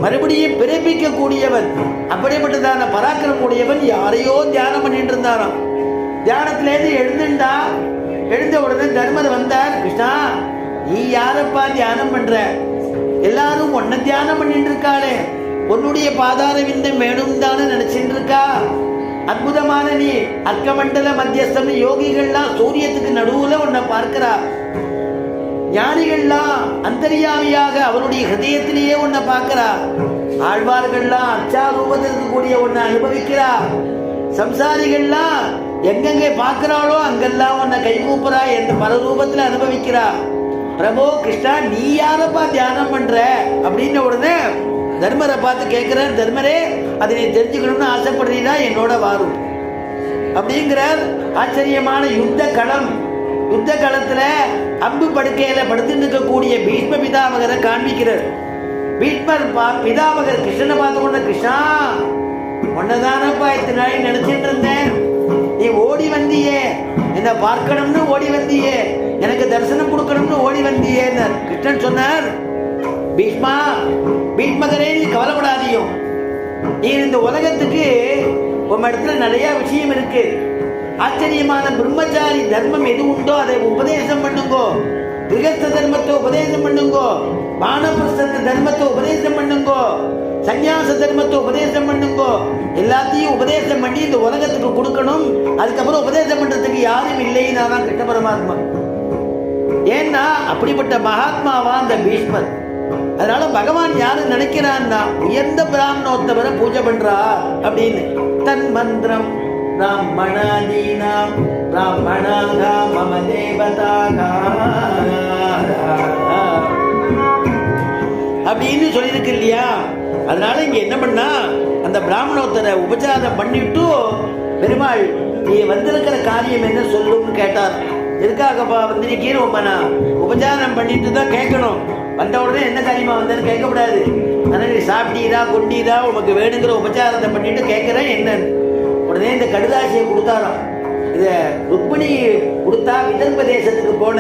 மறுபடியும் பிறப்பிக்க கூடியவன், அப்படிப்பட்டதான பராக்கிரம் கூடியவன் யாரையோ தியானம் பண்ணிட்டு இருந்தாராம். தியானத்திலேருந்து எழுந்துண்டா. எழுந்த உடனே தர்மர் வந்தார். கிருஷ்ணா, நீ யாரப்பா தியானம் பண்ற? எல்லாரும் ஒன்ன தியானம் பண்ணிட்டு இருக்காளே, உன்னுடைய பாதார விந்தம் வேணும் தானே நினைச்சிட்டு இருக்கா. அற்புதமான நீ அர்க்கமண்டல மத்தியஸ்தம் யோகிகள்லாம் சூரியத்துக்கு நடுவுல உன்னை பார்க்கிறா. ஞானிகள்லாம் அந்தரியாமியாக அவருடைய ஹிருதயத்திலேயே உன்னை பார்க்கிறா. ஆழ்வார்கள்லாம் அச்சாரூபத்தில் இருக்கக்கூடிய உன்னை அனுபவிக்கிறா. சம்சாரிகள்லாம் எங்கெங்கே பார்க்கிறாளோ அங்கெல்லாம் உன்னை கைகூப்புறா என்று பல ரூபத்தில் அனுபவிக்கிறா. பிரபு கிருஷ்ணா, நீ யாரப்பா தியானம் பண்ற அப்படின்னு உடனே தர்மரை பார்த்து கேட்கிறார். தர்மரே, அதை நீ தெரிஞ்சுக்கணும்னு ஆசைப்படுறீங்களா? என்னோட வாரும் அப்படிங்கிறார். ஆச்சரியமான யுத்த களம். யுத்த களத்துல அம்பு படுக்கையில படுத்துட்டு இருக்கக்கூடிய பீஷ்ம பிதாமகரை காண்பிக்கிறார். பீஷ்மர் பிதாமகர் கிருஷ்ணனை பார்த்து கொண்ட, கிருஷ்ணா, உன்னதானப்பா இத்தனை நாள் நினைச்சிட்டு இருந்தேன். நீ ஓடி வந்தியே, என்ன பார்க்கணும்னு ஓடி வந்தியே, எனக்கு தரிசனம் கொடுக்கணும்னு ஓடி வந்தியே. கிருஷ்ணன் சொன்னார், பீஷ்மா, பீஷ்மகரே, நீ கவலைப்படாதியோ. நீ இந்த உலகத்துக்கு உன் இடத்துல நிறைய விஷயம் இருக்கு. ஆச்சரியமான பிரம்மச்சாரி தர்மம் எது உண்டோ அதை உபதேசம் பண்ணுங்கோ. கிரகஸ்த தர்மத்தை உபதேசம் பண்ணுங்கோ. வானப்பிரஸ்த தர்மத்தை உபதேசம் பண்ணுங்கோ. சந்நியாச தர்மத்தை உபதேசம் பண்ணுங்கோ. எல்லாத்தையும் உபதேசம் பண்ணி இந்த உலகத்துக்கு கொடுக்கணும். அதுக்கப்புறம் உபதேசம் பண்றதுக்கு யாரும் இல்லைன்னா தான் கிருஷ்ண பரமாத்மா. ஏன்னா அப்படிப்பட்ட மகாத்மாவா அந்த பீஷ்மர். அதனால பகவான் யாரு நினைக்கிறான்னா, உயர்ந்த பிராமணோத்தவரை பூஜை பண்றா அப்படின்னு. தன் மந்திரம் பிராமணாதீனாம் பிராமணாகா மம தேவதாகா அப்படின்னு சொல்லியிருக்கு இல்லையா. அதனால இங்க என்ன பண்ணா, அந்த பிராமணோத்தரை உபச்சாரம் பண்ணிட்டு, பெருமாள் நீ வந்திருக்கிற காரியம் என்ன சொல்லுன்னு கேட்டார். எதுக்காகப்பா வந்திருக்கீன்னு நான் உபச்சாரம் பண்ணிட்டு தான் கேட்கணும். வந்த உடனே என்ன காரியமா வந்தேன்னு கேட்கக்கூடாது. ஆனால் நீ சாப்பிட்டீரா கொண்டீரா உனக்கு வேணுங்கிற உபச்சாரத்தை பண்ணிட்டு கேட்குறேன் என்னன்னு. உடனே இந்த கடுதாசியை கொடுத்தாராம். இதை ருக்மிணி கொடுத்தா விதர்ப தேசத்துக்கு போன